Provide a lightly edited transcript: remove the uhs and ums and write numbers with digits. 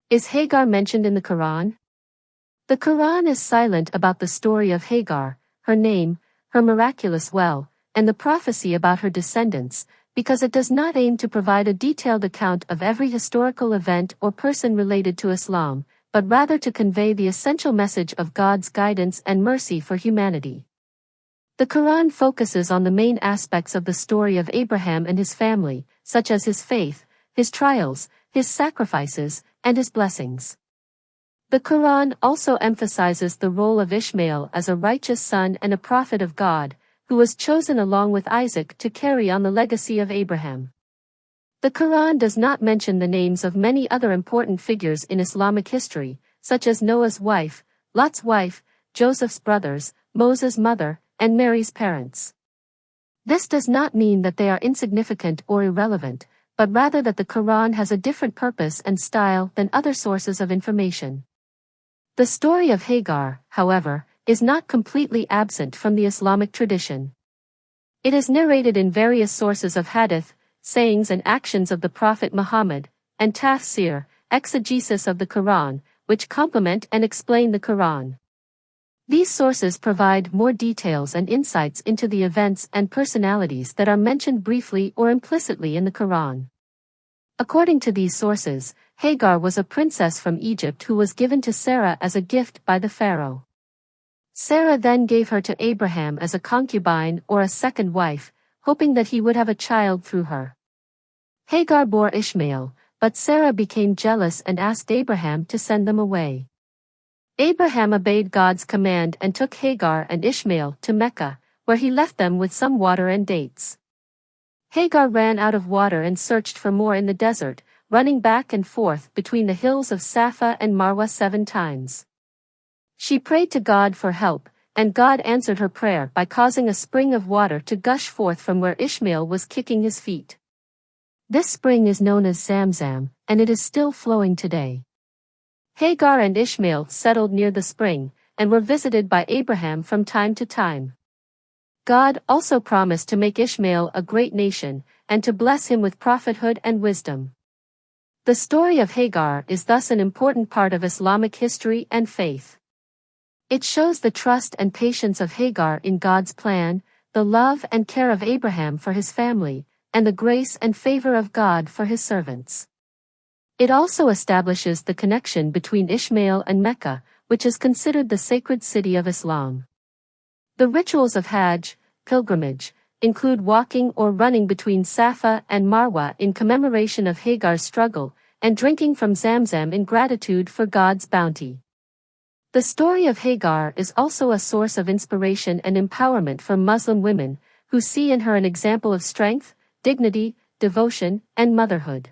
Is Hagar mentioned in the Quran? The Quran is silent about the story of Hagar, her name, her miraculous well, and the prophecy about her descendants, because it does not aim to provide a detailed account of every historical event or person related to Islam, but rather to convey the essential message of God's guidance and mercy for humanity. The Quran focuses on the main aspects of the story of Abraham and his family, such as his faith, his trials, his sacrifices, and his blessings. The Quran also emphasizes the role of Ishmael as a righteous son and a prophet of God, who was chosen along with Isaac to carry on the legacy of Abraham. The Quran does not mention the names of many other important figures in Islamic history, such as Noah's wife, Lot's wife, Joseph's brothers, Moses' mother, and Mary's parents. This does not mean that they are insignificant or irrelevant, but rather that the Quran has a different purpose and style than other sources of information. The story of Hagar, however, is not completely absent from the Islamic tradition. It is narrated in various sources of hadith, sayings and actions of the Prophet Muhammad, and tafsir, exegesis of the Quran, which complement and explain the Quran. These sources provide more details and insights into the events and personalities that are mentioned briefly or implicitly in the Quran. According to these sources, Hagar was a princess from Egypt who was given to Sarah as a gift by the Pharaoh. Sarah then gave her to Abraham as a concubine or a second wife, hoping that he would have a child through her. Hagar bore Ishmael, but Sarah became jealous and asked Abraham to send them away. Abraham obeyed God's command and took Hagar and Ishmael to Mecca, where he left them with some water and dates. Hagar ran out of water and searched for more in the desert, running back and forth between the hills of Safa and Marwa 7 times. She prayed to God for help, and God answered her prayer by causing a spring of water to gush forth from where Ishmael was kicking his feet. This spring is known as Zamzam, and it is still flowing today. Hagar and Ishmael settled near the spring, and were visited by Abraham from time to time. God also promised to make Ishmael a great nation, and to bless him with prophethood and wisdom. The story of Hagar is thus an important part of Islamic history and faith. It shows the trust and patience of Hagar in God's plan, the love and care of Abraham for his family, and the grace and favor of God for his servants. It also establishes the connection between Ishmael and Mecca, which is considered the sacred city of Islam. The rituals of Hajj, pilgrimage, include walking or running between Safa and Marwa in commemoration of Hagar's struggle, and drinking from Zamzam in gratitude for God's bounty. The story of Hagar is also a source of inspiration and empowerment for Muslim women, who see in her an example of strength, dignity, devotion, and motherhood.